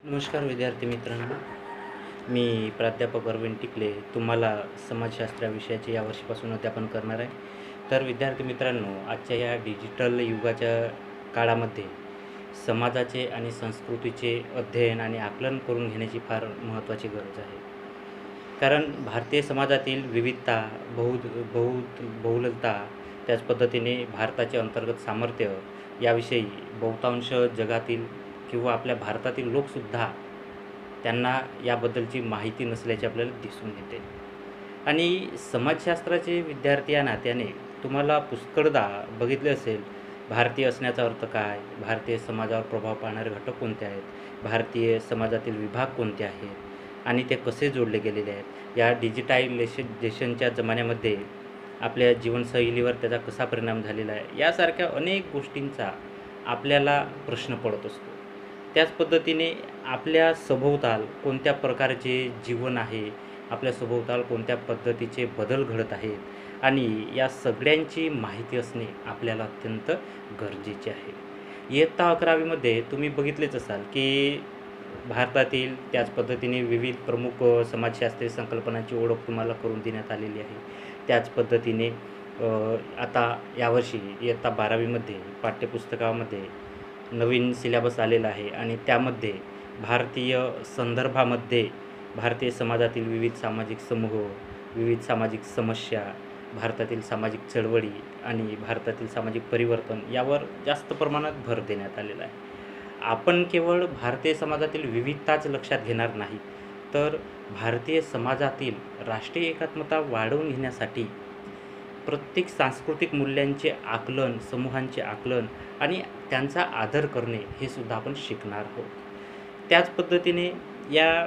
नमस्कार विद्यार्थी मित्रांनो, मी प्राध्यापक अरविंद टिकले तुम्हाला समाजशास्त्र विषयाचे यावर्षीपासून अध्यापन करणार आहे. तर विद्यार्थी मित्रांनो, आजच्या या डिजिटल युगाच्या काळामध्ये समाजाचे आणि संस्कृतीचे अध्ययन आणि आकलन करून घेण्याची फार महत्त्वाची गरज आहे. कारण भारतीय समाजातील विविधता, बहुलता, त्याच पद्धतीने भारताचे अंतर्गत सामर्थ्य याविषयी बहुतांश जगातील किंवा आपल्या भारतातील लोकसुद्धा त्यांना याबद्दलची माहिती नसल्याचे आपल्याला दिसून येते. आणि समाजशास्त्राचे विद्यार्थी या नात्याने तुम्हाला पुष्कळदा बघितले असेल, भारतीय असण्याचा अर्थ काय, भारतीय समाजावर प्रभाव पाडणारे घटक कोणते आहेत, भारतीय समाजातील विभाग कोणते आहेत आणि ते कसे जोडले गेलेले आहेत, या डिजिटायलेशनच्या जमान्यामध्ये आपल्या जीवनशैलीवर त्याचा कसा परिणाम झालेला आहे, यासारख्या अनेक गोष्टींचा आपल्याला प्रश्न पडत असतो. त्याच पद्धतीने आपल्या सभोवताल कोणत्या प्रकारचे जीवन आहे, आपल्या सभोवताल कोणत्या पद्धतीचे बदल घडत आहेत आणि या सगळ्यांची माहिती असणे आपल्याला अत्यंत गरजेचे आहे. इयत्ता 11वीमध्ये तुम्ही बघितलेच असाल की भारतातील त्याच पद्धतीने विविध प्रमुख समाजशास्त्रीय संकल्पनांची ओळख तुम्हाला करून देण्यात आलेली आहे. त्याच पद्धतीने आता यावर्षी इयत्ता 12वीमध्ये पाठ्यपुस्तकामध्ये नवीन सिलेबस आलेला आहे आणि त्यामध्ये भारतीय संदर्भामध्ये भारतीय समाजातील विविध सामाजिक समूह, विविध सामाजिक समस्या, भारतातील सामाजिक चळवळी आणि भारतातील सामाजिक परिवर्तन यावर जास्त प्रमाणात भर देण्यात आलेला आहे. आपण केवळ भारतीय समाजातील विविधताच लक्षात घेणार नाही, तर भारतीय समाजातील राष्ट्रीय एकात्मता वाढवून घेण्यासाठी प्रत्येक सांस्कृतिक मूल्यांचे आकलन, समूहांचे आकलन आणि त्यांचा आदर करणे हे सुद्धा आपण शिकणार आहोत. त्याच पद्धतीने या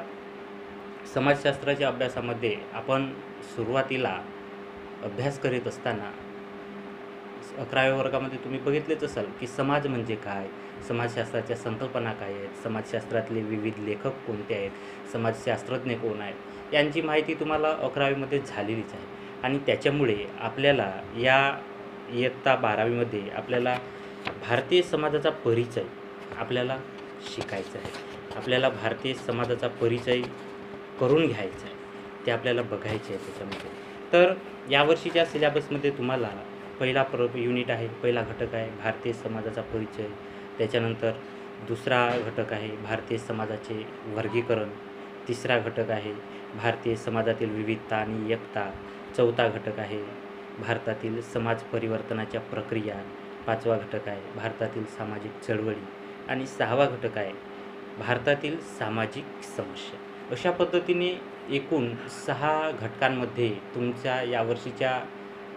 समाजशास्त्राच्या अभ्यासामध्ये आपण सुरुवातीला अभ्यास करीत असताना 11व्या वर्गामध्ये तुम्ही बघितलेच असाल की समाज म्हणजे काय, समाजशास्त्राच्या संकल्पना काय आहेत, समाजशास्त्रातले विविध लेखक कोणते आहेत, समाजशास्त्रज्ञ कोण आहेत, यांची माहिती तुम्हाला 11वीमध्ये झालेलीच आहे. आणि त्याच्यामुळे आपल्याला या इयत्ता 12वीमध्ये आपल्याला भारतीय समाजाचा परिचय आपल्याला शिकायचा आहे. आपल्याला भारतीय समाजाचा परिचय करून घ्यायचा आहे, ते आपल्याला बघायचे आहे त्याच्यामध्ये. तर यावर्षीच्या सिलेबसमध्ये तुम्हाला पहिला युनिट आहे, पहिला घटक आहे भारतीय समाजाचा परिचय. त्याच्यानंतर दुसरा घटक आहे भारतीय समाजाचे वर्गीकरण. तिसरा घटक आहे भारतीय समाजातील विविधता आणि एकता. चौथा घटक आहे भारतातील समाज परिवर्तनाच्या प्रक्रिया. 5वा घटक आहे भारतातील सामाजिक चळवळी आणि 6वा घटक आहे भारतातील सामाजिक समस्या. अशा पद्धतीने एकूण 6 घटकांमध्ये तुमच्या यावर्षीच्या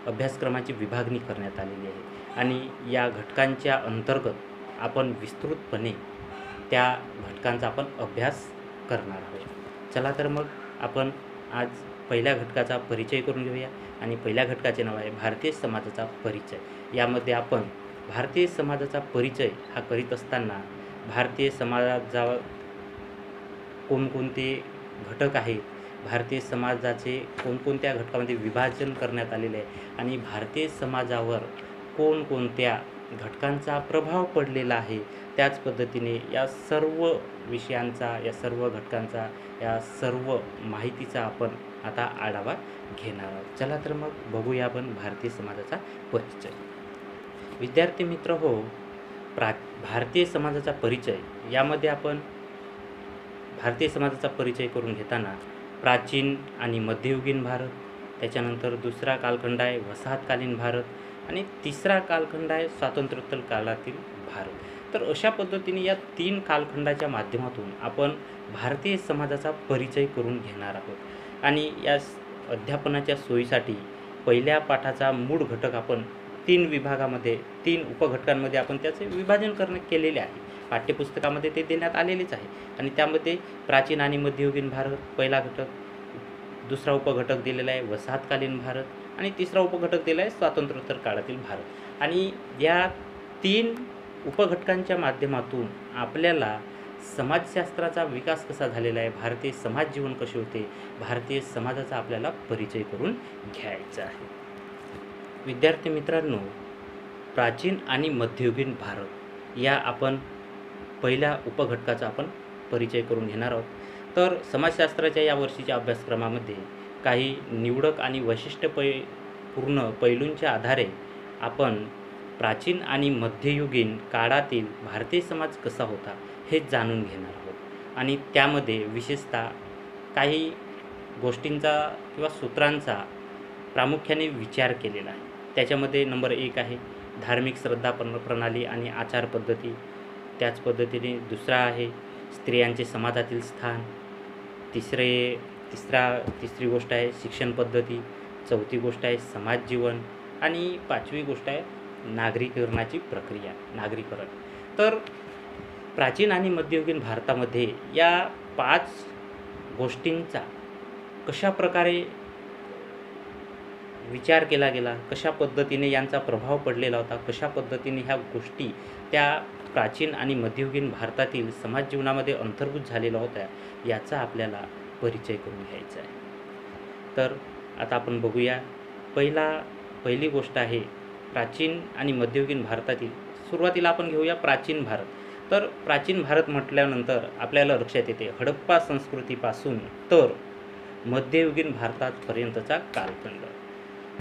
अभ्यासक्रमाची विभागणी करण्यात आलेली आहे आणि या घटकांच्या अंतर्गत आपण विस्तृतपणे त्या घटकांचा आपण अभ्यास करणार आहोत. चला तर मग आपण आज पहिल्या घटकाचा परिचय करून घेऊया आणि पहिल्या घटकाचे नाव आहे भारतीय समाजाचा परिचय. यामध्ये आपण भारतीय समाजाचा परिचय हा करीत असताना भारतीय समाजावर कोणकोणते घटक आहेत, भारतीय समाजाचे कोणकोणत्या घटकामध्ये विभाजन करण्यात आलेले आहे आणि भारतीय समाजावर कोणकोणत्या घटकांचा प्रभाव पडलेला आहे, त्याच पद्धतीने या सर्व विषयांचा, या सर्व घटकांचा, या सर्व माहितीचा आपण आता आढावा घेणार आहोत. चला तर मग बघूया आपण भारतीय समाजाचा परिचय. विद्यार्थी मित्र हो, भारतीय समाजाचा परिचय यामध्ये आपण भारतीय समाजाचा परिचय करून घेताना प्राचीन आणि मध्ययुगीन भारत, त्याच्यानंतर दुसरा कालखंड आहे वसाहतकालीन भारत आणि तिसरा कालखंड आहे स्वातंत्र्योत्तर काळातील भारत. तर अशा पद्धतीने या 3 कालखंडाच्या माध्यमातून आपण भारतीय समाजाचा परिचय करून घेणार आहोत. आणि या अध्यापनाच्या सोयीसाठी पहिल्या पाठाचा मूळ घटक आपण 3 विभागामध्ये, 3 उपघटकांमध्ये आपण त्याचे विभाजन केलेले आहे. पाठ्यपुस्तकामध्ये ते देण्यात आलेलेच आहे आणि त्यामध्ये प्राचीन आणि मध्ययुगीन भारत पहिला घटक, दुसरा उपघटक दिलेला आहे वसाहतकालीन भारत आणि तिसरा उपघटक दिला आहे स्वातंत्र्योत्तर काळातील भारत. आणि या 3 उपघटकांच्या माध्यमातून आपल्याला समाजशास्त्राचा विकास कसा झालेला आहे, भारतीय समाज जीवन कसे होते, भारतीय समाजाचा आपल्याला परिचय करून घ्यायचा आहे. विद्यार्थी मित्रांनो, प्राचीन आणि मध्ययुगीन भारत या आपण पहिल्या उपघटकाचा आपण परिचय करून घेणार आहोत. तर समाजशास्त्राच्या या वर्षीच्या अभ्यासक्रमामध्ये काही निवडक आणि वैशिष्ट्यपूर्ण पैलूंच्या आधारे आपण प्राचीन आणि मध्ययुगीन काळातील भारतीय समाज कसा होता हे जाणून घेणार आहोत. आणि त्यामध्ये विशेषतः काही गोष्टींचा किंवा सूत्रांचा प्रामुख्याने विचार केलेला आहे. त्याच्यामध्ये नंबर 1 आहे धार्मिक श्रद्धा प्रणाली आणि आचार पद्धती. त्याच पद्धतीने दुसरा आहे स्त्रियांचे समाजातील स्थान. तिसरी गोष्ट आहे शिक्षण पद्धती. चौथी गोष्ट आहे समाज जीवन. आणि 5वी गोष्ट आहे नागरीकरणाची प्रक्रिया, नागरीकरण. तर प्राचीन आणि मध्ययुगीन भारतामध्ये या 5 गोष्टींचा कशा प्रकारे विचार केला गेला, कशा पद्धतीने यांचा प्रभाव पडलेला होता, कशा पद्धतीने ह्या गोष्टी त्या प्राचीन आणि मध्ययुगीन भारतातील समाज जीवनामध्ये अंतर्भूत झालेल्या होत्या, याचा आपल्याला परिचय करून घ्यायचा आहे. तर आता आपण बघूया. पहिली गोष्ट आहे प्राचीन आणि मध्ययुगीन भारतातील. सुरुवातीला आपण घेऊया प्राचीन भारत. तर प्राचीन भारत म्हटल्यानंतर आपल्याला लक्षात येते हडप्पा संस्कृतीपासून तर मध्ययुगीन भारतापर्यंतचा कालखंड.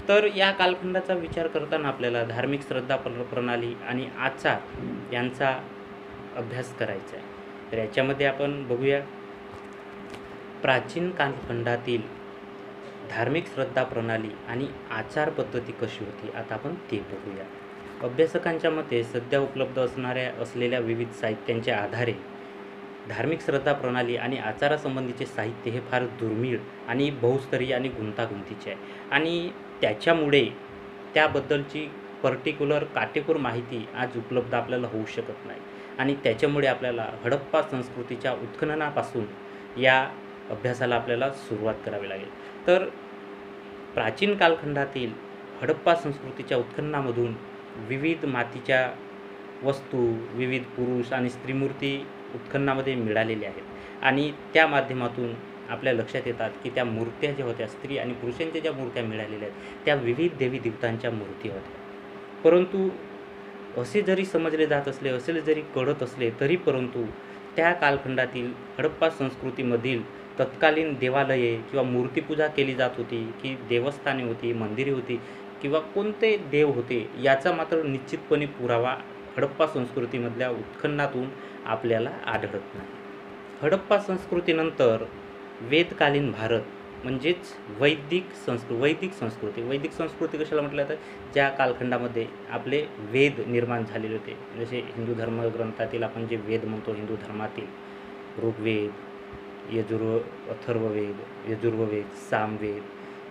तर या कालखंडाचा विचार करताना आपल्याला धार्मिक श्रद्धा प्रणाली आणि आचार यांचा अभ्यास करायचा आहे. तर याच्यामध्ये आपण बघूया प्राचीन कालखंडातील धार्मिक श्रद्धा प्रणाली आणि आचार पद्धती कशी होती. आता आपण ते बघूया. अभ्यासकांच्या मते सध्या उपलब्ध असलेल्या विविध साहित्यांच्या आधारे धार्मिक श्रद्धा प्रणाली आणि आचारासंबंधीचे साहित्य हे फार दुर्मिळ आणि बहुस्तरीय आणि गुंतागुंतीचे आहे. आणि त्याच्यामुळे त्याबद्दलची काटेकोर माहिती आज उपलब्ध आपल्याला होऊ शकत नाही. आणि त्याच्यामुळे आपल्याला हडप्पा संस्कृतीच्या उत्खननापासून या अभ्यासाला आपल्याला सुरुवात करावी लागेल. तर प्राचीन कालखंडातील हडप्पा संस्कृतीच्या उत्खननामधून विविध मातीच्या वस्तू, विविध पुरुष आणि स्त्रीमूर्ती उत्खननामध्ये मिळालेल्या आहेत. आणि त्या माध्यमातून आपल्या लक्षात येतात की त्या मूर्त्या ज्या होत्या, स्त्री आणि पुरुषांच्या ज्या मूर्त्या मिळालेल्या आहेत त्या विविध देवी देवतांच्या मूर्ती होत्या. परंतु असे जरी समजले जात असले, असे जरी कळत असले तरी परंतु त्या कालखंडातील हडप्पा संस्कृतीमधील तत्कालीन देवालये किंवा मूर्तीपूजा केली जात होती की देवस्थाने होती, मंदिरे होती किंवा कोणते देव होते याचा मात्र निश्चितपणे पुरावा हडप्पा संस्कृतीमधल्या उत्खननातून आपल्याला आढळत नाही. हडप्पा संस्कृतीनंतर वेदकालीन भारत म्हणजेच वैदिक संस्कृती कशाला म्हटलं तर ज्या कालखंडामध्ये आपले वेद निर्माण झालेले होते. जसे हिंदू धर्मग्रंथातील आपण जे वेद म्हणतो, हिंदू धर्मातील ऋग्वेद, अथर्ववेद, यजुर्वेद, सामवेद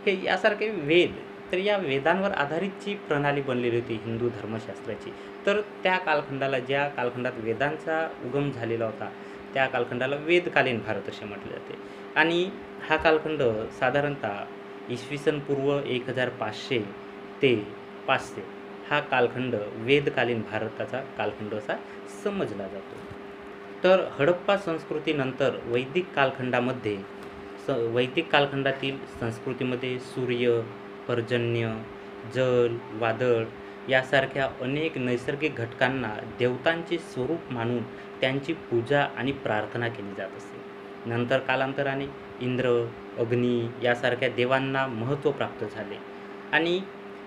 हे यासारखे वेद. तर या वेदांवर आधारित जी प्रणाली बनलेली होती हिंदू धर्मशास्त्राची, तर त्या कालखंडाला, ज्या कालखंडात वेदांचा उगम झालेला होता त्या कालखंडाला वेदकालीन भारत असे म्हटले जाते. आणि हा कालखंड साधारणतः इसवी सन पूर्व 1500 ते 500 हा कालखंड वेदकालीन भारताचा कालखंड असा समजला जातो. तर हडप्पा संस्कृतीनंतर वैदिक कालखंडातील संस्कृतीमध्ये सूर्य, पर्जन्य, जल, वादळ यासारख्या अनेक नैसर्गिक घटकांना देवतांचे स्वरूप मानून त्यांची पूजा आणि प्रार्थना केली जात असे. नंतर कालांतराने इंद्र, अग्नी यासारख्या देवांना महत्त्व प्राप्त झाले. आणि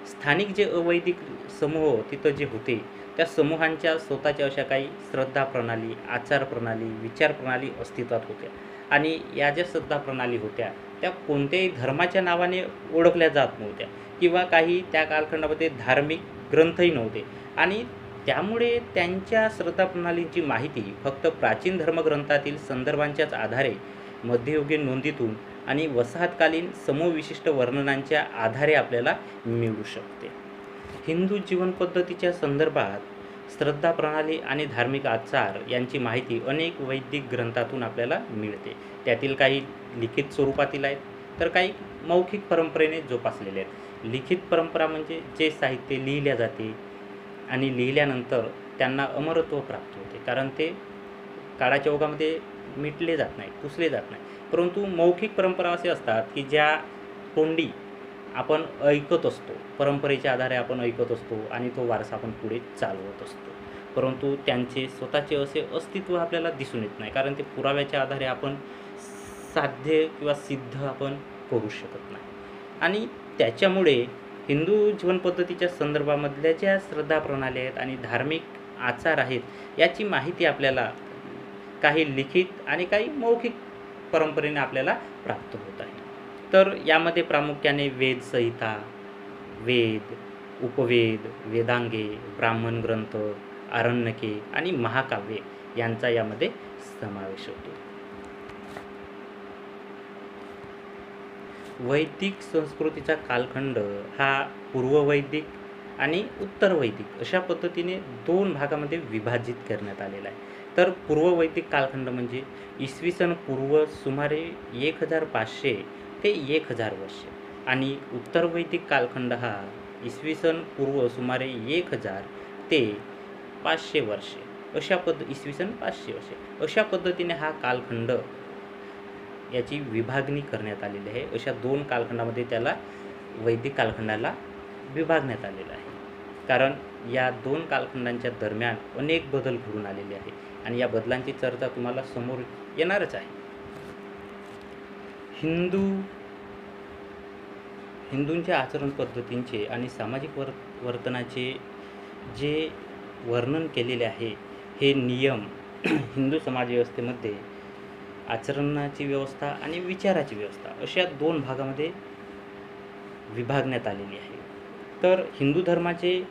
स्थानिक जे अवैदिक समूह तिथं जे होते त्या समूहांच्या स्वतःच्या अशा काही श्रद्धा प्रणाली, आचार प्रणाली, विचार प्रणाली अस्तित्वात होत्या. आणि या ज्या श्रद्धा प्रणाली होत्या त्या कोणत्याही धर्माच्या नावाने ओळखल्या जात नव्हत्या किंवा काही त्या कालखंडामध्ये धार्मिक ग्रंथही नव्हते. आणि त्यामुळे त्यांच्या श्रद्धा प्रणालींची माहिती फक्त प्राचीन धर्मग्रंथातील संदर्भांच्याच आधारे, मध्ययुगीन नोंदीतून आणि वसाहतकालीन समूहविशिष्ट वर्णनांच्या आधारे आपल्याला मिळू शकते. हिंदू जीवनपद्धतीच्या संदर्भात श्रद्धा प्रणाली आणि धार्मिक आचार यांची माहिती अनेक वैदिक ग्रंथातून आपल्याला मिळते. त्यातील काही लिखित स्वरूपातील आहेत तर काही मौखिक परंपरेने जोपासलेले आहेत. लिखित परंपरा म्हणजे जे साहित्य लिहिल्या जाते आणि लिहिल्यानंतर त्यांना अमरत्व प्राप्त होते, कारण ते काळाच्या ओघामध्ये मिटले जात नाही, पुसले जात नाही. परंतु मौखिक परंपरा असे असतात की ज्या तोंडी आपण ऐकत असतो, परंपरेच्या आधारे आपण ऐकत असतो आणि तो वारसा आपण पुढे चालवत असतो. परंतु त्यांचे स्वतःचे असे अस्तित्व आपल्याला दिसून येत नाही, कारण ते पुराव्याच्या आधारे आपण साध्य किंवा सिद्ध आपण करू शकत नाही. आणि त्याच्यामुळे हिंदू जीवनपद्धतीच्या संदर्भामधल्या ज्या श्रद्धा प्रणाली आहेत आणि धार्मिक आचार आहेत याची माहिती आपल्याला काही लिखित आणि काही मौखिक परंपरेने आपल्याला प्राप्त होत आहे. तर यामध्ये प्रामुख्याने वेद संहिता, वेद, उपवेद, वेदांगे, ब्राह्मण ग्रंथ, आरण्यके आणि महाकाव्ये यांचा यामध्ये समावेश होतो. वैदिक संस्कृतीचा कालखंड हा पूर्ववैदिक आणि उत्तर वैदिक अशा पद्धतीने 2 भागामध्ये विभाजित करण्यात आलेला आहे. तर पूर्ववैदिक कालखंड म्हणजे इसवी सन पूर्व सुमारे 1500 ते 1000 वर्ष आणि उत्तर वैदिक कालखंड हा इसवी सन पूर्व सुमारे 1000 ते 500 वर्षे इसवी सन 500 वर्षे अशा पद्धतीने हा कालखंड याची विभागणी करण्यात आलेली आहे. अशा 2 कालखंडामध्ये त्याला वैदिक कालखंडाला विभागण्यात आलेलं आहे, कारण या 2 कालखंडांच्या दरम्यान अनेक बदल घडून आलेले आहे आणि या बदलांची चर्चा तुम्हाला समोर येणारच आहे. हिंदूंच्या आचरण पद्धतींचे आणि सामाजिक वर्तनाचे जे वर्णन केलेले आहे हे नियम हिंदू समाज व्यवस्थेमध्ये आचरणाची व्यवस्था आणि विचाराची व्यवस्था अशा 2 भागामध्ये विभागण्यात आलेली आहे. तर हिंदू धर्माचे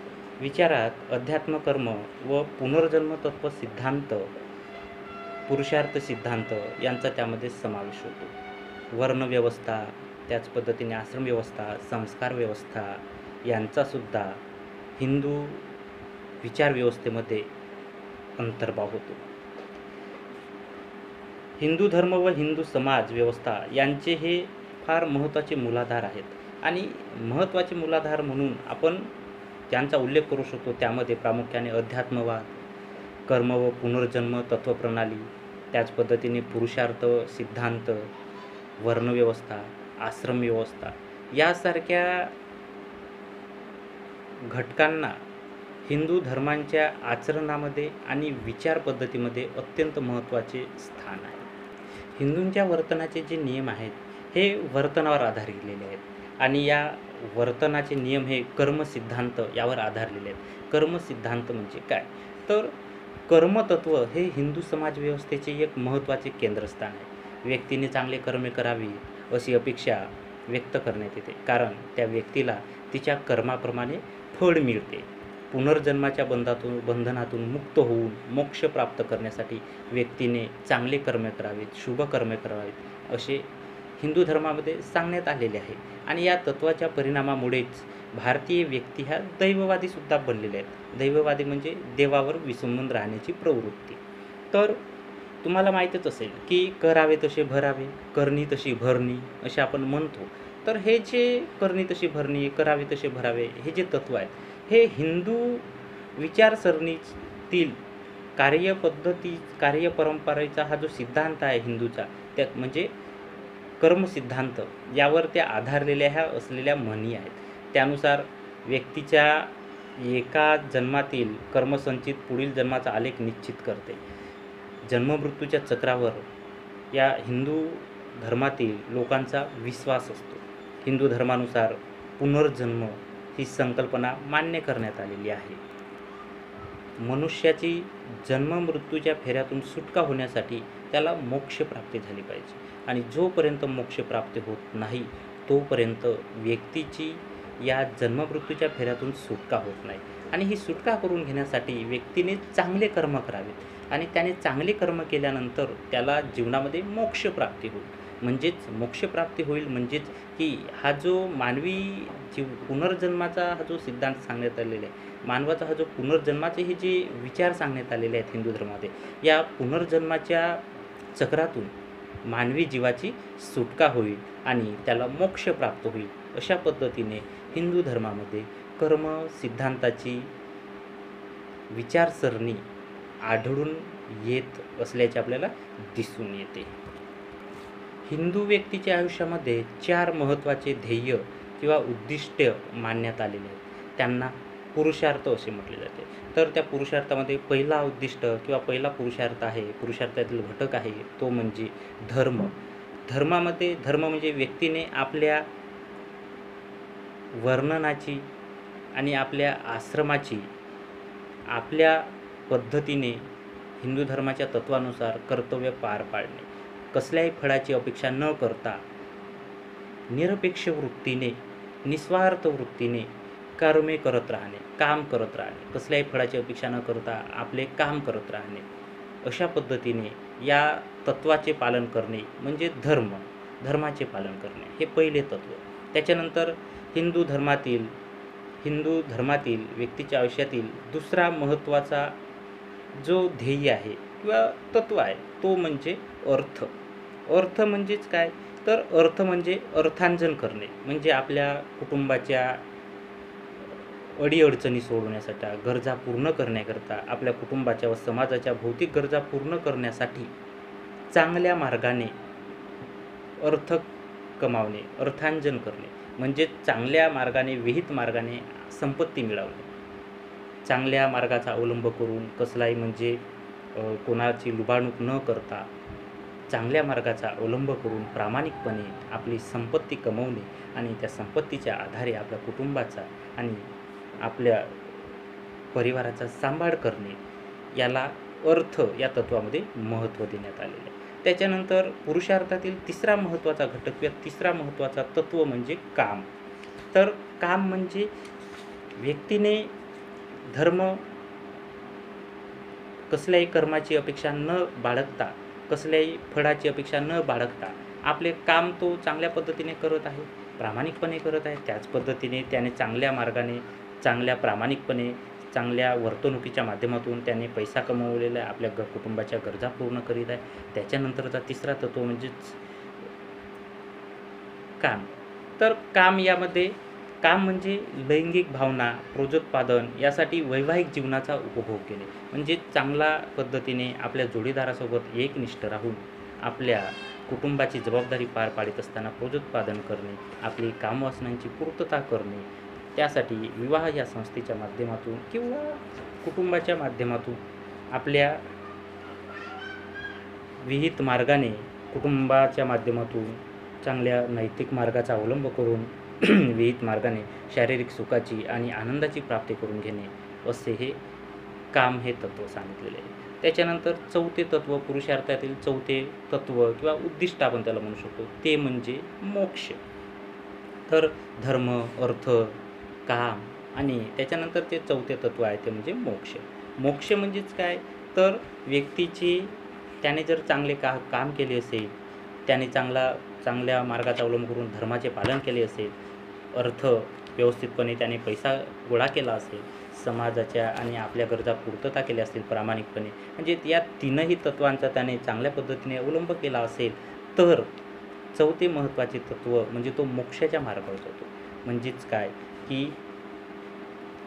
विचारात अध्यात्म, कर्म व पुनर्जन्म तत्व सिद्धांत, पुरुषार्थ सिद्धांत यांचा त्यामध्ये समावेश होतो. वर्णव्यवस्था, त्याच पद्धतीने आश्रम व्यवस्था, संस्कार व्यवस्था यांचासुद्धा हिंदू विचार व्यवस्थेमध्ये अंतर्भाव होतो. हिंदू धर्म व हिंदू समाज व्यवस्था यांचे हे फार महत्त्वाचे मूलाधार आहेत आणि महत्त्वाचे मूलाधार म्हणून आपण ज्यांचा उल्लेख करू शकतो त्यामध्ये प्रामुख्याने अध्यात्मवाद, कर्म व पुनर्जन्म तत्त्वप्रणाली, त्याच पद्धतीने पुरुषार्थ सिद्धांत, वर्णव्यवस्था, आश्रम व्यवस्था यासारख्या घटकांना हिंदू धर्मांच्या आचरणामध्ये आणि विचार पद्धतीमध्ये अत्यंत महत्त्वाचे स्थान आहे. हिंदूंच्या वर्तनाचे जे नियम आहेत हे वर्तनावर आधारलेले आहेत आणि या वर्तनाचे नियम हे कर्मसिद्धांत यावर आधारलेले आहेत. कर्मसिद्धांत म्हणजे काय? तर कर्मतत्व हे हिंदू समाज व्यवस्थेचे एक महत्त्वाचे केंद्रस्थान आहे. व्यक्तीने चांगले कर्मे करावी अशी अपेक्षा व्यक्त करण्यात येते, कारण त्या व्यक्तीला तिच्या कर्माप्रमाणे फळ मिळते. पुनर्जन्माच्या बंधनातून मुक्त होऊन मोक्ष प्राप्त करण्यासाठी व्यक्तीने चांगले कर्मे करावेत, शुभ कर्मे करावेत असे हिंदू धर्मामध्ये सांगण्यात आलेले आहे. आणि या तत्त्वाच्या परिणामामुळेच भारतीय व्यक्ती ह्या दैववादीसुद्धा बनलेल्या आहेत. दैववादी म्हणजे देवावर विसंबून राहण्याची प्रवृत्ती. तर तुम्हाला माहीतच असेल की करावे तसे भरावे, करणी तशी भरणी असे आपण म्हणतो. तर हे जे करणी तशी भरणी, करावे तसे भरावे हे जे तत्त्व आहेत हे हिंदू विचारसरणीतील कार्यपरंपरेचा हा जो सिद्धांत आहे हिंदूचा, त्यात म्हणजे कर्मसिद्धांत यावर त्या आधारलेल्या ह्या असलेल्या म्हणी आहेत. त्यानुसार व्यक्तीच्या एका जन्मातील कर्मसंचित पुढील जन्माचा आलेख निश्चित करते. जन्ममृत्यूच्या चक्रावर या हिंदू धर्मातील लोकांचा विश्वास असतो. हिंदू धर्मानुसार पुनर्जन्म ही संकल्पना मान्य करण्यात आलेली आहे. मनुष्याची जन्ममृत्यूच्या फेऱ्यातून सुटका होण्यासाठी त्याला मोक्षप्राप्ती झाली पाहिजे आणि जोपर्यंत मोक्षप्राप्ती होत नाही तोपर्यंत व्यक्तीची या जन्ममृत्यूच्या फेऱ्यातून सुटका होत नाही. आणि ही सुटका करून घेण्यासाठी व्यक्तीने चांगले कर्म करावेत आणि त्याने चांगले कर्म केल्यानंतर त्याला जीवनामध्ये मोक्षप्राप्ती होईल. म्हणजेच मोक्षप्राप्ती होईल म्हणजेच की हा जो मानवी पुनर्जन्माचा हा जो सिद्धांत सांगण्यात आलेला आहे, मानवाचा हा जो पुनर्जन्माचे हे जे विचार सांगण्यात आलेले आहेत हिंदू धर्मामध्ये, या पुनर्जन्माच्या चक्रातून मानवी जीवाची सुटका होईल आणि त्याला मोक्ष प्राप्त होईल. अशा पद्धतीने हिंदू धर्मामध्ये कर्म सिद्धांताची विचारसरणी आढळून येत असल्याचे आपल्याला दिसून येते. हिंदू व्यक्तीच्या आयुष्यामध्ये 4 महत्त्वाचे ध्येय किंवा उद्दिष्ट मानण्यात आलेले आहेत. त्यांना पुरुषार्थ असे म्हटले जाते. तर त्या पुरुषार्थामध्ये पहिला उद्दिष्ट किंवा पहिला पुरुषार्थ आहे, पुरुषार्थातील घटक आहे तो म्हणजे धर्म. धर्म म्हणजे व्यक्तीने आपल्या वर्णनाची आणि आपल्या आश्रमाची आपल्या पद्धतीने हिंदू धर्माच्या तत्वानुसार कर्तव्य पार पाडणे, कसल्याही फळाची अपेक्षा न करता निरपेक्ष वृत्तीने, निस्वार्थ वृत्तीने कर्मे करत राहणे, काम करत राहणे, कसल्याही फळाची अपेक्षा न करता आपले काम करत राहणे, अशा पद्धतीने या तत्वाचे पालन करणे म्हणजे धर्माचे पालन करणे हे पहिले तत्व. त्याच्यानंतर हिंदू धर्मातील व्यक्तीच्या आयुष्यातील दुसरा महत्त्वाचा जो ध्येय आहे किंवा तत्व आहे तो म्हणजे अर्थ. अर्थ म्हणजेच काय, तर अर्थ म्हणजे अर्थार्जन करणे, म्हणजे आपल्या कुटुंबाच्या अडीअडचणी सोडवण्यासाठी, गरजा पूर्ण करण्याकरता, आपल्या कुटुंबाच्या व समाजाच्या भौतिक गरजा पूर्ण करण्यासाठी चांगल्या मार्गाने अर्थ कमावणे, अर्थार्जन करणे, म्हणजे चांगल्या मार्गाने, विहित मार्गाने संपत्ती मिळवणे. चांगल्या मार्गाचा अवलंब करून कसलाही म्हणजे कोणाची लुबाडणूक न करता चांगल्या मार्गाचा अवलंब करून प्रामाणिकपणे आपली संपत्ती कमवणे आणि त्या संपत्तीच्या आधारे आपल्या कुटुंबाचा आणि आपल्या परिवाराचा सांभाळ करणे, याला अर्थ या तत्वामध्ये महत्त्व देण्यात आलेलं आहे. त्याच्यानंतर पुरुषार्थातील तिसरा महत्त्वाचा घटक किंवा तिसरा महत्त्वाचा तत्व म्हणजे काम. तर काम म्हणजे व्यक्तीने धर्म कसल्याही कर्माची अपेक्षा न बाळगता, कसल्याही फळाची अपेक्षा न बाळगता आपले काम तो चांगल्या पद्धतीने करत आहे, प्रामाणिकपणे करत आहे. त्याच पद्धतीने त्याने चांगल्या मार्गाने, चांगल्या प्रामाणिकपणे, चांगल्या वर्तणुकीच्या माध्यमातून त्याने पैसा कमवलेला आहे, आपल्या कुटुंबाच्या गरजा पूर्ण करीत आहे. त्याच्यानंतरचा तिसरा तत्व म्हणजेच काम. तर काम म्हणजे लैंगिक भावना, प्रजोत्पादन यासाठी वैवाहिक जीवनाचा उपभोग केले, म्हणजे चांगल्या पद्धतीने आपल्या जोडीदारासोबत एकनिष्ठ राहून आपल्या कुटुंबाची जबाबदारी पार पाडत असताना प्रजोत्पादन करणे, आपली कामवासनांची पूर्तता करणे, त्यासाठी विवाह या संस्थेच्या माध्यमातून किंवा कुटुंबाच्या माध्यमातून आपल्या विहित मार्गाने, कुटुंबाच्या माध्यमातून चांगल्या नैतिक मार्गाचा अवलंब करून विहित मार्गाने शारीरिक सुखाची आणि आनंदाची प्राप्ती करून घेणे, असे हे काम हे तत्व सांगितलेले आहे. त्याच्यानंतर चौथे तत्व, पुरुषार्थातील चौथे तत्व किंवा उद्दिष्ट आपण त्याला म्हणू शकतो, ते म्हणजे मोक्ष. तर धर्म, अर्थ, काम आणि त्याच्यानंतर ते चौथे तत्व आहे ते म्हणजे मोक्ष. मोक्ष म्हणजेच काय, तर व्यक्तीची त्याने जर चांगले काम केले असेल, त्याने चांगल्या मार्गाचा अवलंब करून धर्माचे पालन केले असेल, अर्थ व्यवस्थितपणे त्याने पैसा गोळा केला असेल, समाजाच्या आणि आपल्या गरजा पूर्तता केल्या असतील प्रामाणिकपणे, म्हणजे या तीनही तत्वांचा त्याने चांगल्या पद्धतीने अवलंब केला असेल, तर चौथे महत्त्वाचे तत्व म्हणजे तो मोक्षाच्या मार्गावर जातो. म्हणजेच काय की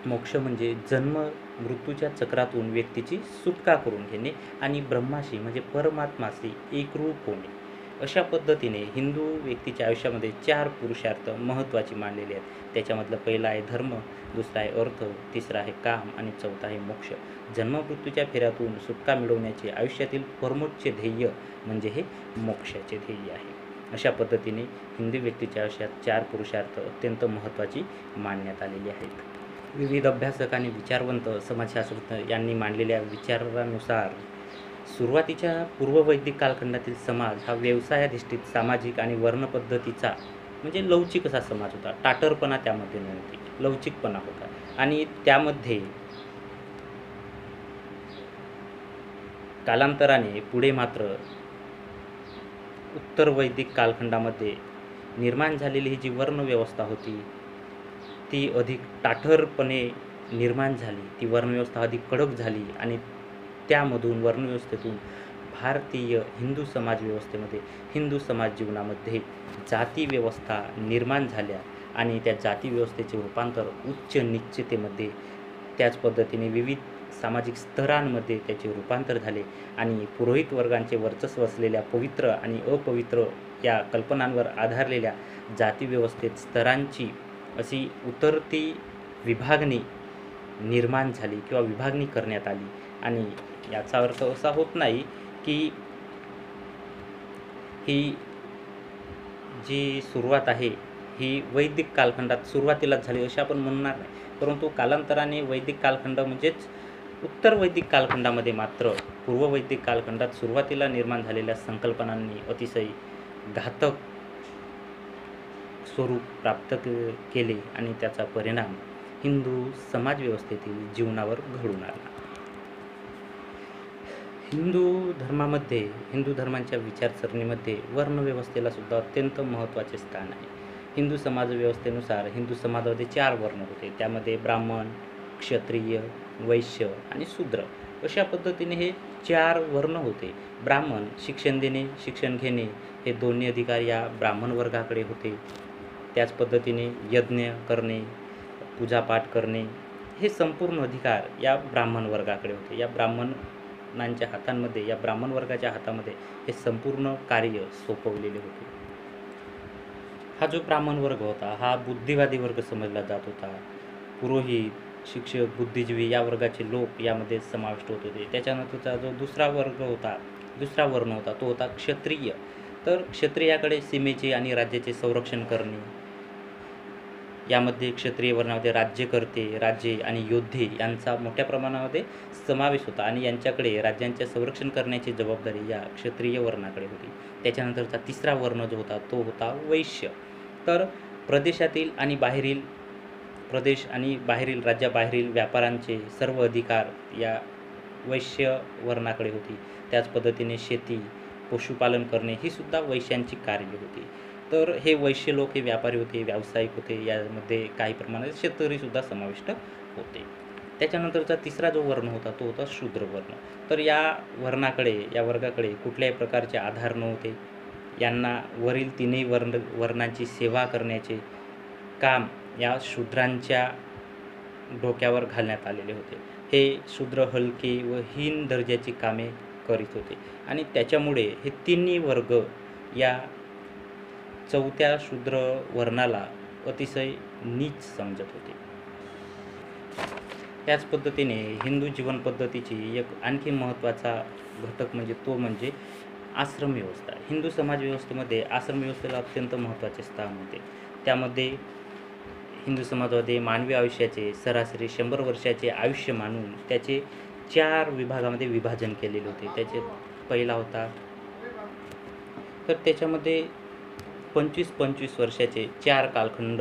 मोक्ष म्हणजे जन्म मृत्यूच्या चक्रातून व्यक्तीची सुटका करून घेणे आणि ब्रह्माशी म्हणजे परमात्माशी एकरूप होणे. अशा पद्धतीने हिंदू व्यक्तीच्या आयुष्यामध्ये 4 पुरुषार्थ महत्त्वाचे मानलेले आहेत. त्याच्यामधलं पहिला आहे धर्म, दुसरा आहे अर्थ, तिसरा आहे काम आणि चौथा आहे मोक्ष. जन्ममृत्यूच्या फेऱ्यातून सुटका मिळवण्याचे आयुष्यातील परमोच्च ध्येय म्हणजे हे मोक्षाचे ध्येय आहे. अशा पद्धतीने हिंदू व्यक्तीच्या आयुष्यात 4 पुरुषार्थ अत्यंत महत्त्वाची मानण्यात आलेली आहेत. विविध अभ्यासक आणि विचारवंत समाजशास्त्रज्ञ यांनी मांडलेल्या विचारानुसार सुरुवातीच्या पूर्ववैदिक कालखंडातील समाज हा व्यवसायाधिष्ठित सामाजिक आणि वर्णपद्धतीचा म्हणजे लवचिक असा समाज होता. टाटरपणा त्यामध्ये नव्हती, लवचिकपणा होता. आणि त्यामध्ये कालांतराने पुढे मात्र उत्तर वैदिक कालखंडामध्ये निर्माण झालेली ही जी वर्णव्यवस्था होती ती अधिक ताठरपणे निर्माण झाली. ती वर्णव्यवस्था अधिक कडक झाली आणि त्यामधून वर्णव्यवस्थेतून भारतीय हिंदू समाज व्यवस्थेमध्ये, हिंदू समाज जीवनामध्ये जाती व्यवस्था निर्माण झाल्या आणि त्या जाती व्यवस्थेचे रूपांतर उच्च निश्चितेमध्ये, त्याच पद्धतीने विविध सामाजिक स्तरांमध्ये त्याचे रूपांतर झाले आणि पुरोहित वर्गांचे वर्चस्व असलेल्या पवित्र आणि अपवित्र या कल्पनांवर आधारलेल्या जाती व्यवस्थेत स्तरांची अशी उतरती विभागणी निर्माण झाली किंवा विभागणी करण्यात आली. आणि याचा अर्थ असा होत नाही की ही जी सुरुवात आहे ही वैदिक कालखंडात सुरुवातीलाच झाली अशी आपण म्हणणार नाही, परंतु कालांतराने वैदिक कालखंड म्हणजेच उत्तर वैदिक कालखंडामध्ये मात्र पूर्व वैदिक कालखंडात सुरुवातीला निर्माण झालेल्या संकल्पनांनी अतिशय घातक स्वरूप प्राप्त केले आणि त्याचा परिणाम हिंदू समाजव्यवस्थेतील जीवनावर घडून आला. हिंदू धर्मांच्या विचारसरणीमध्ये वर्णव्यवस्थेला सुद्धा अत्यंत महत्त्वाचे स्थान आहे. हिंदू समाजव्यवस्थेनुसार हिंदू समाजामध्ये 4 वर्ण होते. त्यामध्ये ब्राह्मण, क्षत्रिय, वैश्य आणि शूद्र अशा पद्धतीने हे 4 वर्ण होते. ब्राह्मण शिक्षण देणे, शिक्षण घेणे हे दोन्ही अधिकार या ब्राह्मण वर्गाकडे होते. त्याच पद्धतीने यज्ञ करणे, पूजापाठ करणे हे संपूर्ण अधिकार या ब्राह्मण वर्गाकडे होते. या ब्राह्मण वर्गाच्या हातामध्ये हे संपूर्ण कार्य सोपवलेले होते. हा जो ब्राह्मण वर्ग होता हा बुद्धिवादी वर्ग समजला जात होता. पुरोहित, शिक्षक, बुद्धिजीवी या वर्गाचे लोक यामध्ये समाविष्ट होत होते. त्याच्यानंतरचा जो दुसरा वर्ण होता तो होता क्षत्रिय. तर क्षत्रियाकडे सीमेचे आणि राज्याचे संरक्षण करणे, यामध्ये क्षत्रिय वर्णामध्ये राज्ये आणि योद्धे यांचा मोठ्या प्रमाणामध्ये समावेश होता आणि यांच्याकडे राज्यांचे संरक्षण करण्याची जबाबदारी या क्षत्रिय वर्णाकडे होती. त्याच्यानंतरचा तिसरा वर्ण जो होता तो होता वैश्य. तर प्रदेश आणि राज्याबाहेरील व्यापारांचे सर्व अधिकार या वैश्य वर्णाकडे होती. त्याच पद्धतीने शेती, पशुपालन करणे ही सुद्धा वैश्यांची कार्य होती. तर हे वैश्य लोक हे व्यापारी होते, व्यावसायिक होते. यामध्ये काही प्रमाणात शेतकरीसुद्धा समाविष्ट होते. त्याच्यानंतरचा तिसरा जो वर्ण होता तो होता शूद्र वर्ण. तर या वर्गाकडे कुठल्याही प्रकारचे आधार नव्हते. यांना वरील 3ही वर्णांची सेवा करण्याचे काम या शूद्रांच्या डोक्यावर घालण्यात आलेले होते. हे शूद्र हलकी व हीन दर्जाची कामे करीत होते आणि त्याच्यामुळे हे 3ही वर्ग या 4थ्या शूद्र वर्णाला अतिशय नीच समजत होते. त्याच पद्धतीने हिंदू जीवन पद्धतीची एक आणखी महत्त्वाचा घटक म्हणजे आश्रम व्यवस्था. हिंदू समाजव्यवस्थेमध्ये आश्रम व्यवस्थेला अत्यंत महत्त्वाचे स्थान होते. त्यामध्ये हिंदू समाजामध्ये मानवी आयुष्याचे सरासरी 100 वर्षाचे आयुष्य मानून त्याचे 4 विभागामध्ये विभाजन केलेले होते. त्याचे पहिला होता तर त्याच्यामध्ये 25-25 वर्षाचे 4 कालखंड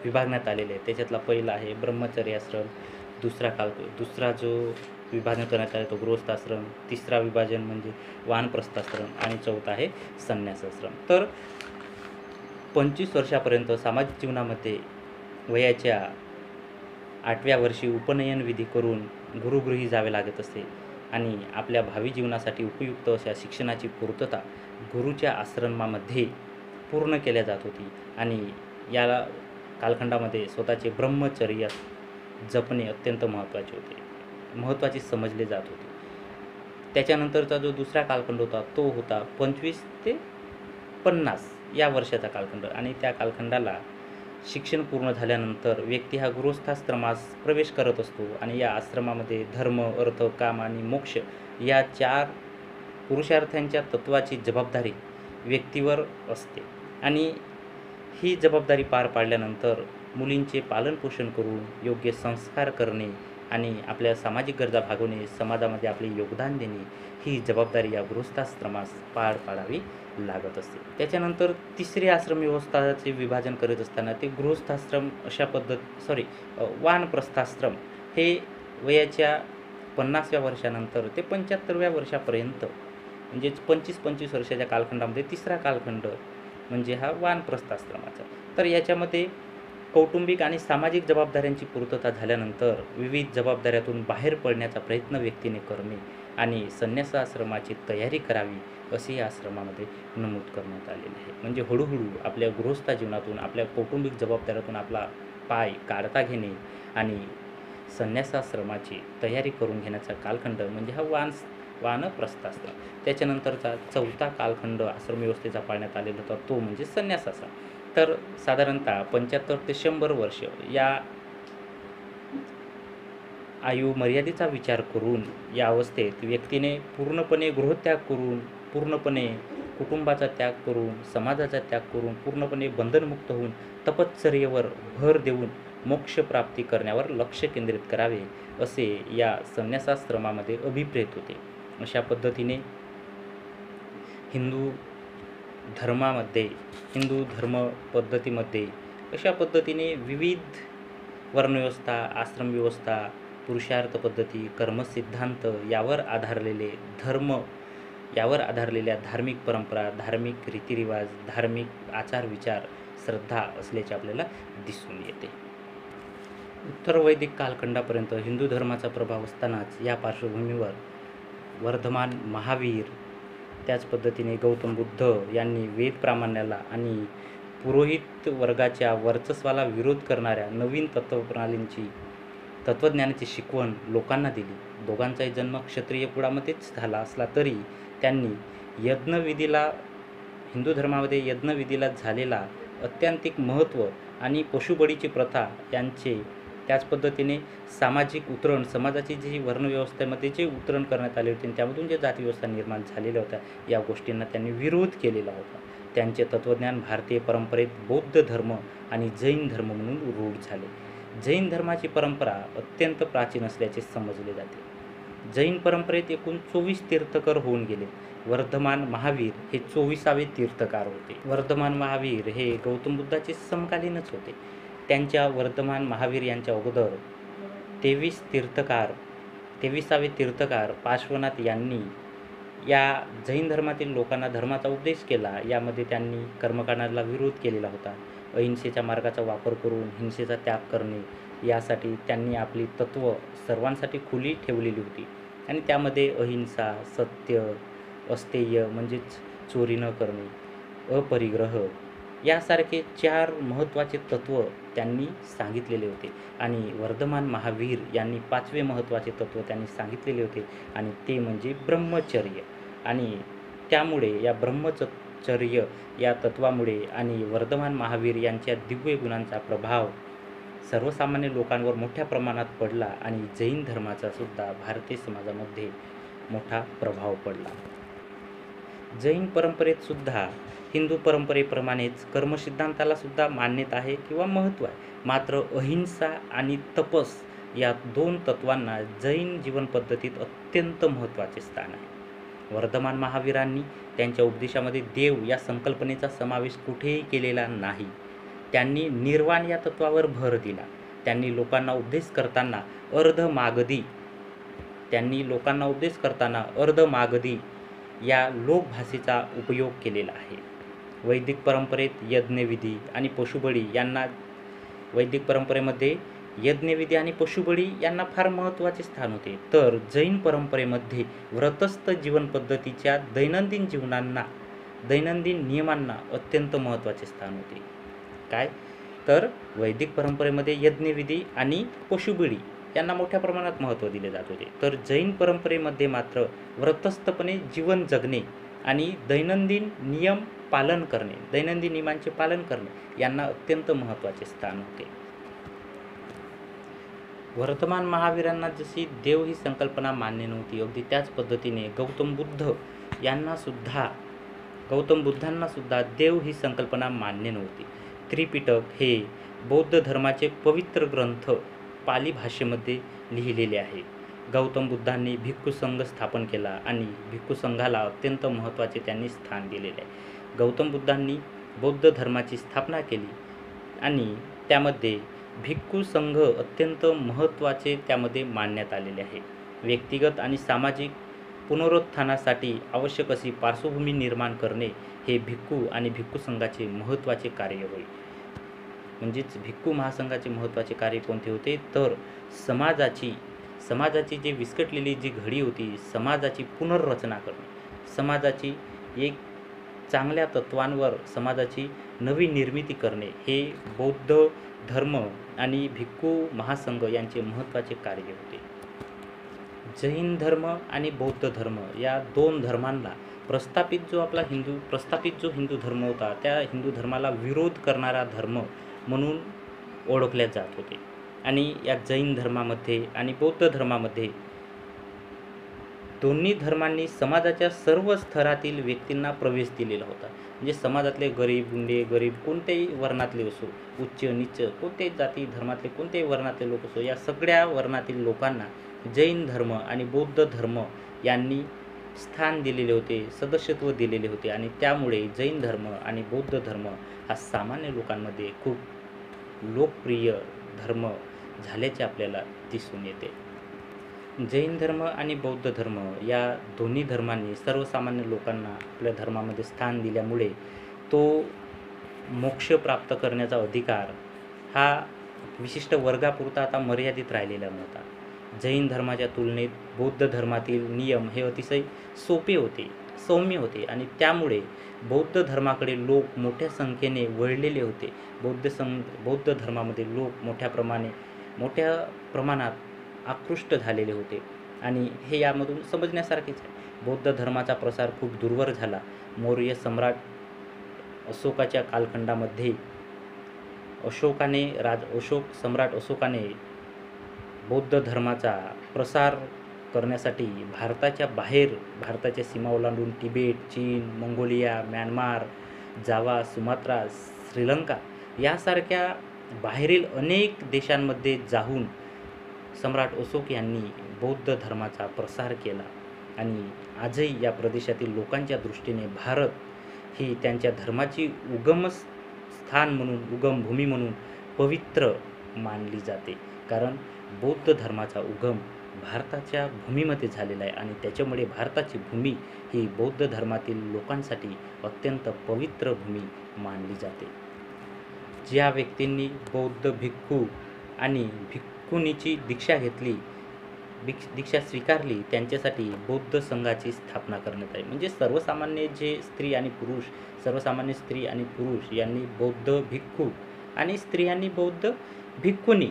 विभागण्यात आलेले आहेत. त्याच्यातला पहिला आहे ब्रह्मचर्य आश्रम, दुसरा जो विभाजन करण्यात आला तो गृहस्थाश्रम, तिसरा विभाजन म्हणजे वानप्रस्थाश्रम आणि चौथा आहे संन्यासाश्रम. तर 25 वर्षापर्यंत सामाजिक जीवनामध्ये वयाच्या 8व्या वर्षी उपनयन विधी करून गुरुगृही जावे लागत असे आणि आपल्या भावी जीवनासाठी उपयुक्त अशा शिक्षणाची पूर्तता गुरुच्या आश्रमामध्ये पूर्ण केल्या जात होती आणि या कालखंडामध्ये स्वतःचे ब्रह्मचर्य जपणे अत्यंत महत्त्वाचे समजले जात होते. त्याच्यानंतरचा जो दुसरा कालखंड होता तो होता 25 ते 50 या वर्षाचा कालखंड आणि त्या कालखंडाला शिक्षण पूर्ण झाल्यानंतर व्यक्ती हा गृहस्थाश्रमास प्रवेश करत असतो आणि या आश्रमामध्ये धर्म, अर्थ, काम आणि मोक्ष या 4 पुरुषार्थांच्या तत्त्वाची जबाबदारी व्यक्तीवर असते आणि ही जबाबदारी पार पाडल्यानंतर मुलींचे पालनपोषण करून योग्य संस्कार करणे आणि आपल्या सामाजिक गरजा भागवणे, समाजामध्ये आपले योगदान देणे ही जबाबदारी या गृहस्थाश्रमास पार पाडावी लागत असते. त्याच्यानंतर तिसरी आश्रम व्यवस्थाचे विभाजन करीत असताना ते वानप्रस्थाश्रम हे वयाच्या 50व्या वर्षानंतर ते 75व्या वर्षापर्यंत म्हणजेच 25-25 वर्षाच्या कालखंडामध्ये तिसरा कालखंड म्हणजे हा वानप्रस्थाश्रमाचा. तर याच्यामध्ये कौटुंबिक आणि सामाजिक जबाबदाऱ्यांची पूर्तता झाल्यानंतर विविध जबाबदाऱ्यातून बाहेर पडण्याचा प्रयत्न व्यक्तीने करणे आणि संन्यासाश्रमाची तयारी करावी असे या आश्रमामध्ये नमूद करण्यात आलेले आहे. म्हणजे हळूहळू आपल्या गृहस्थ जीवनातून आपल्या कौटुंबिक जबाबदाऱ्यातून आपला पाय काढता घेणे आणि संन्यासाश्रमाची तयारी करून घेण्याचा कालखंड म्हणजे हा वानप्रस्थाश्रम. त्याच्यानंतरचा 4था कालखंड आश्रमव्यवस्थेचा पाळण्यात आलेला होता तो म्हणजे संन्यासाचा. तर साधारणतः 75 ते 100 वर्ष या आयु मर्यादेचा विचार करून या अवस्थेत व्यक्तीने पूर्णपणे गृहत्याग करून, पूर्णपणे कुटुंबाचा त्याग करून, समाजाचा त्याग करून, पूर्णपणे बंधनमुक्त होऊन तपश्चर्येवर भर देऊन मोक्षप्राप्ती करण्यावर लक्ष केंद्रित करावे असे या संन्यासाश्रमामध्ये अभिप्रेत होते. अशा पद्धतीने हिंदू धर्मामध्ये, हिंदू धर्म पद्धतीमध्ये अशा पद्धतीने विविध वर्णव्यवस्था, आश्रमव्यवस्था, पुरुषार्थ पद्धती, कर्मसिद्धांत यावर आधारलेल्या धार्मिक परंपरा, धार्मिक रीतिरिवाज, धार्मिक आचारविचार, श्रद्धा असल्याचे आपल्याला दिसून येते. उत्तर वैदिक कालखंडापर्यंत हिंदू धर्माचा प्रभाव असतानाच या पार्श्वभूमीवर वर्धमान महावीर, त्याच पद्धतीने गौतम बुद्ध यांनी वेद प्रामाण्याला आणि पुरोहित वर्गाच्या वर्चस्वाला विरोध करणाऱ्या नवीन तत्त्वज्ञानाची शिकवण लोकांना दिली. दोघांचाही जन्म क्षत्रिय कुळामध्येच झाला असला तरी त्यांनी हिंदू धर्मामध्ये यज्ञविधीला झालेला अत्यंतिक महत्त्व आणि पशुबळीची प्रथा यांचे, त्याच पद्धतीने सामाजिक उतरण, समाजाची जी वर्णव्यवस्थेमध्ये जे उतरण करण्यात आले होते त्यामधून जे जातीव्यवस्था निर्माण झालेल्या होत्या या गोष्टींना त्यांनी विरोध केलेला होता. त्यांचे तत्त्वज्ञान भारतीय परंपरेत बौद्ध धर्म आणि जैन धर्म म्हणून रूढ झाले. जैन धर्माची परंपरा अत्यंत प्राचीन असल्याचे समजले जाते. जैन परंपरेत एकूण 24 तीर्थकर होऊन गेले. वर्धमान महावीर हे 24वे तीर्थकार होते. वर्धमान महावीर हे गौतम बुद्धाचे समकालीनच होते. त्यांच्या वर्धमान महावीर यांच्या अगोदर 23वे तीर्थकार पार्श्वनाथ यांनी या जैन धर्मातील लोकांना धर्माचा उपदेश केला. यामध्ये त्यांनी कर्मकांडाला विरोध केलेला होता. अहिंसेच्या मार्गाचा वापर करून हिंसेचा त्याग करणे यासाठी त्यांनी आपली तत्त्व सर्वांसाठी खुली ठेवलेली होती आणि त्यामध्ये अहिंसा, सत्य, अस्तेय म्हणजेच चोरी न करणे, अपरिग्रह यासारखे 4 महत्त्वाचे तत्त्व त्यांनी सांगितलेले होते आणि वर्धमान महावीर यांनी 5वे महत्त्वाचे तत्त्व त्यांनी सांगितलेले होते आणि ते म्हणजे ब्रह्मचर्य. आणि त्यामुळे या ब्रह्मचर्य या तत्त्वामुळे आणि वर्धमान महावीर यांच्या दिव्य गुणांचा प्रभाव सर्वसामान्य लोकांवर मोठ्या प्रमाणात पडला आणि जैन धर्माचा सुद्धा भारतीय समाजामध्ये मोठा प्रभाव पडला. जैन परंपरेत सुद्धा हिंदू परंपरेप्रमाणेच कर्मसिद्धांताला सुद्धा मान्यता आहे किंवा महत्त्व आहे. मात्र अहिंसा आणि तपस या 2 तत्वांना जैन जीवनपद्धतीत अत्यंत महत्त्वाचे स्थान आहे. वर्धमान महावीरांनी त्यांच्या उपदेशामध्ये देव या संकल्पनेचा समावेश कुठेही केलेला नाही. त्यांनी निर्वाण या तत्वावर भर दिला. त्यांनी लोकांना उपदेश करताना अर्धमागधी या लोकभाषेचा उपयोग केलेला आहे. वैदिक परंपरेमध्ये यज्ञविधी आणि पशुबळी यांना फार महत्त्वाचे स्थान होते. तर जैन परंपरेमध्ये व्रतस्थ जीवनपद्धतीच्या दैनंदिन नियमांना अत्यंत महत्त्वाचे स्थान होते. काय तर वैदिक परंपरेमध्ये यज्ञविधी आणि पशुबळी यांना मोठ्या प्रमाणात महत्त्व दिले जात होते. तर जैन परंपरेमध्ये मात्र व्रतस्थपणे जीवन जगणे आणि दैनंदिन नियमांचे पालन करणे यांना अत्यंत महत्त्वाचे स्थान होते. वर्धमान महावीरांना जशी देव ही संकल्पना मान्य नव्हती, अगदी त्याच पद्धतीने गौतम बुद्धांना सुद्धा देव ही संकल्पना मान्य नव्हती. त्रिपिटक हे बौद्ध धर्माचे पवित्र ग्रंथ पाली भाषेमध्ये लिहिलेले आहे. गौतम बुद्धांनी भिक्खू संघ स्थापन केला आणि भिक्खू संघाला अत्यंत महत्त्वाचे त्यांनी स्थान दिलेले आहे. गौतम बुद्धांनी बौद्ध धर्माची स्थापना केली आणि त्यामध्ये भिक्खू संघ अत्यंत महत्त्वाचे त्यामध्ये मानण्यात आलेले आहे. व्यक्तिगत आणि सामाजिक पुनरुत्थानासाठी आवश्यक अशी पार्श्वभूमी निर्माण करणे हे भिक्खू आणि भिक्खू संघाचे महत्त्वाचे कार्य होय. म्हणजेच भिक्खू महासंघाचे महत्त्वाचे कार्य कोणते होते तर समाजाची जी विस्कटलेली जी घडी होती, समाजाची पुनर्रचना करणे, समाजाची एक चांगल्या तत्वांवर समाजाची नवी निर्मिती करणे हे बौद्ध धर्म आणि भिक्खू महासंघ यांचे महत्त्वाचे कार्य होते. जैन धर्म आणि बौद्ध धर्म या 2 धर्मांना प्रस्थापित जो हिंदू धर्म होता त्या हिंदू धर्माला विरोध करणारा धर्म म्हणून ओळखले जात होते. आणि या जैन धर्मामध्ये आणि बौद्ध धर्मामध्ये दोन्ही धर्मांनी समाजाच्या सर्व स्तरातील व्यक्तींना प्रवेश दिलेला होता. म्हणजे समाजातले गरीब, गुंडे, गरीब कोणत्याही वर्णातले असो, उच्च, नीच कोणत्याही जाती धर्मातले कोणत्याही वर्णातले लोक असो, या सगळ्या वर्णातील लोकांना जैन धर्म आणि बौद्ध धर्म यांनी स्थान दिलेले होते, सदस्यत्व दिलेले होते आणि त्यामुळे जैन धर्म आणि बौद्ध धर्म हा सामान्य लोकांमध्ये खूप लोकप्रिय धर्म झाल्याचे आपल्याला दिसून येते. जैन धर्म आणि बौद्ध धर्म या दोन्ही धर्मांनी सर्वसामान्य लोकांना आपल्या धर्मामध्ये स्थान दिल्यामुळे तो मोक्ष प्राप्त करण्याचा अधिकार हा विशिष्ट वर्गापुरता आता मर्यादित राहिलेला नव्हता. जैन धर्माच्या तुलनेत बौद्ध धर्मातील नियम हे अतिशय सोपे होते, सौम्य होते आणि त्यामुळे बौद्ध धर्माकडे लोक मोठ्या संख्येने वळलेले होते. बौद्ध धर्मामध्ये लोक मोठ्या प्रमाणात आकृष्ट झालेले होते आणि हे यामधून समजण्यासारखेच आहे. बौद्ध धर्माचा प्रसार खूप दूरवर झाला. मौर्य सम्राट अशोकाच्या कालखंडामध्ये अशोक सम्राट अशोकाने बौद्ध धर्माचा प्रसार करण्यासाठी भारताच्या बाहेर, भारताच्या सीमा ओलांडून तिबेट, चीन, मंगोलिया, म्यानमार, जावा, सुमात्रा, श्रीलंका यासारख्या बाहेरील अनेक देशांमध्ये जाऊन सम्राट अशोक यांनी बौद्ध धर्माचा प्रसार केला आणि आजही या प्रदेशातील लोकांच्या दृष्टीने भारत ही त्यांच्या धर्माची उगमस्थान म्हणून, उगमभूमी म्हणून पवित्र मानली जाते. कारण बौद्ध धर्माचा उगम भारताच्या भूमीमध्ये झालेला आहे आणि त्याच्यामुळे भारताची भूमी ही बौद्ध धर्मातील लोकांसाठी अत्यंत पवित्र भूमी मानली जाते. ज्या व्यक्तींनी बौद्ध भिक्खू आणि भिक्खुनीची दीक्षा स्वीकारली त्यांच्यासाठी बौद्ध संघाची स्थापना करण्यात आली. म्हणजे सर्वसामान्य स्त्री आणि पुरुष यांनी बौद्ध भिक्खू आणि स्त्रियांनी बौद्ध भिक्खुनी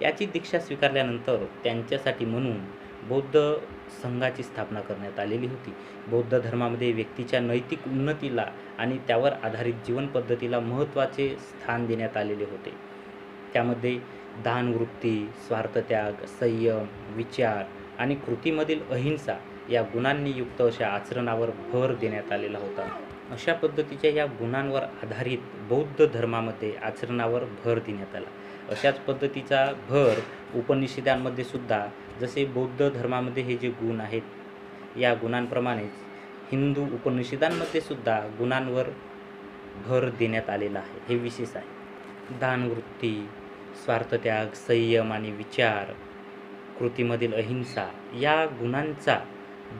याची दीक्षा स्वीकारल्यानंतर त्यांच्यासाठी म्हणून बौद्ध संघाची स्थापना करण्यात आलेली होती. बौद्ध धर्मामध्ये व्यक्तीच्या नैतिक उन्नतीला आणि त्यावर आधारित जीवन पद्धतीला महत्त्वाचे स्थान देण्यात आलेले होते. त्यामध्ये दानवृत्ती, स्वार्थत्याग, संयम, विचार आणि कृतीमधील अहिंसा या गुणांनी युक्त अशा आचरणावर भर देण्यात आलेला होता. अशा पद्धतीच्या या गुणांवर आधारित बौद्ध धर्मामध्ये आचरणावर भर देण्यात आला. अशाच पद्धतीचा भर उपनिषदांमध्ये सुद्धा, जसे बौद्ध धर्मामध्ये हे जे गुण आहेत या गुणांप्रमाणेच हिंदू उपनिषदांमध्ये सुद्धा गुणांवर भर देण्यात आलेला आहे. हे विशेष आहे. दानवृत्ती, स्वार्थत्याग, संयम आणि विचार, कृतीमधील अहिंसा या गुणांचा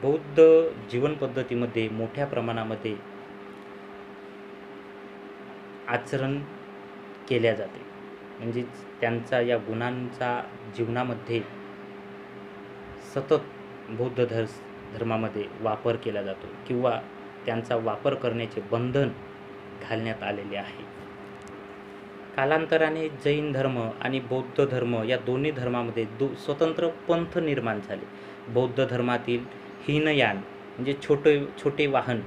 बौद्ध जीवनपद्धतीमध्ये मोठ्या प्रमाणामध्ये आचरण केल्या जाते. म्हणजेच त्यांचा या गुणांचा जीवनामध्ये सतत बौद्ध धर्मामध्ये वापर केला जातो किंवा त्यांचा वापर करण्याचे बंधन घालण्यात आलेले आहे. कालांतराने जैन धर्म आणि बौद्ध धर्म या दोन्ही धर्मामध्ये स्वतंत्र पंथ निर्माण झाले. बौद्ध धर्मातील हीनयान म्हणजे छोटे वाहन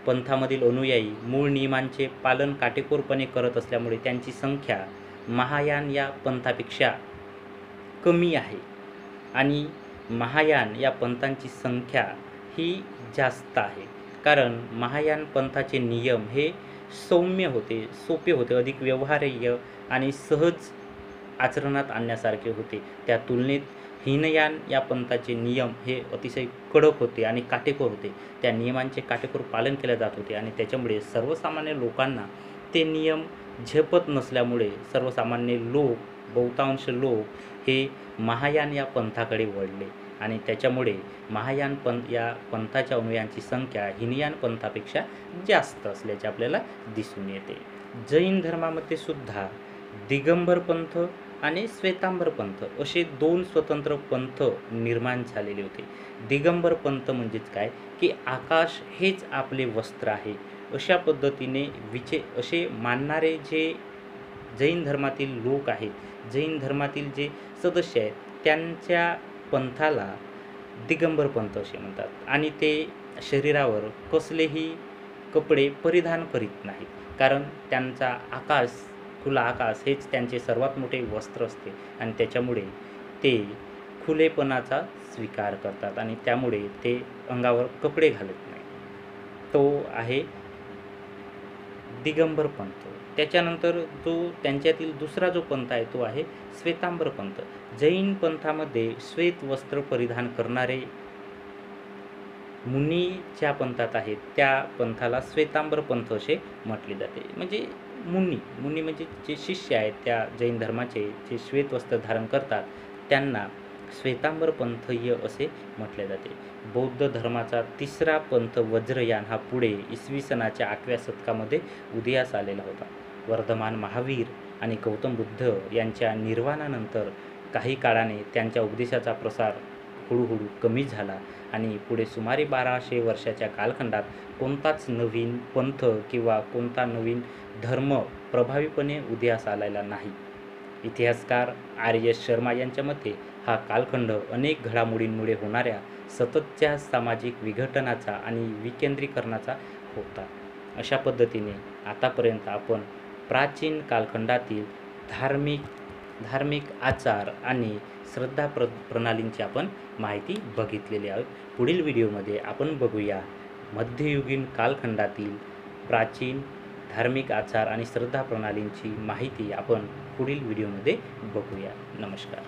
पंथामधील अनुयायी मूळ नियमांचे पालन काटेकोरपणे करत असल्यामुळे त्यांची संख्या महायान या पंथापेक्षा कमी आहे आणि महायान या पंथांची संख्या ही जास्त आहे. कारण महायान पंथाचे नियम हे सौम्य होते, सोपे होते, अधिक व्यवहार्य आणि सहज आचरणात आणण्यासारखे होते. त्या तुलनेत हीनयान या पंथाचे नियम हे अतिशय कडक होते आणि काटेकोर होते. त्या नियमांचे काटेकोर पालन केले जात होते आणि त्याच्यामुळे सर्वसामान्य लोकांना ते नियम झेपत नसल्यामुळे बहुतांश लोक हे महायान या पंथाकडे वळले आणि त्याच्यामुळे महायान या पंथाच्या अनुयायांची संख्या हीनयान पंथापेक्षा जास्त असल्याचे आपल्याला दिसून येते. जैन धर्मामध्ये सुद्धा दिगंबर पंथ आणि श्वेतांबर पंथ असे दोन स्वतंत्र पंथ निर्माण झालेले होते. दिगंबर पंथ म्हणजेच काय की आकाश हेच आपले वस्त्र आहे अशा पद्धतीने असे मानणारे जे जैन धर्मातील लोक आहेत, जैन धर्मातील जे सदस्य आहेत त्यांच्या पंथाला दिगंबर पंथ असे म्हणतात आणि ते शरीरावर कसलेही कपडे परिधान करीत नाहीत. कारण त्यांचा आकाश खुला आकाश हेच त्यांचे सर्वात मोठे वस्त्र असते आणि त्याच्यामुळे ते खुलेपणाचा स्वीकार करतात आणि त्यामुळे ते अंगावर कपडे घालत नाही. तो आहे दिगंबर पंथ. त्याच्यानंतर जो त्यांच्यातील दुसरा जो पंथ आहे तो आहे श्वेतांबर पंथ. जैन पंथामध्ये श्वेत वस्त्र परिधान करणारे मुनी ज्या पंथात आहेत त्या पंथाला श्वेतांबर पंथ असे म्हटले जाते. म्हणजे मुनी म्हणजे जे शिष्य आहेत त्या जैन धर्माचे जे श्वेत वस्त्र धारण करतात त्यांना श्वेतांबर पंथीय असे म्हटले जाते. बौद्ध धर्माचा तिसरा पंथ वज्रयान हा पुढे इसवी सनाच्या 8व्या शतकामध्ये उदयास आलेला होता. वर्धमान महावीर आणि गौतम बुद्ध यांच्या निर्वाणानंतर काही काळाने त्यांच्या उपदेशाचा प्रसार हळूहळू कमी झाला आणि पुढे सुमारे 1200 वर्षाच्या कालखंडात कोणताच नवीन पंथ किंवा कोणता नवीन धर्म प्रभावीपणे उदयास आलेला नाही. इतिहासकार आर. एस. शर्मा यांच्या मते हा कालखंड अनेक घडामोडींमुळे होणाऱ्या सततच्या सामाजिक विघटनाचा आणि विकेंद्रीकरणाचा होता. अशा पद्धतीने आतापर्यंत आपण प्राचीन कालखंडातील धार्मिक आचार आणि श्रद्धा प्रणालींची आपण माहिती बघितलेली आहे. पुढील व्हिडिओमध्ये आपण बघूया मध्ययुगीन कालखंडातील प्राचीन धार्मिक आचार आणि श्रद्धा प्रणालींची माहिती आपण पुढील व्हिडिओमध्ये बघूया. नमस्कार.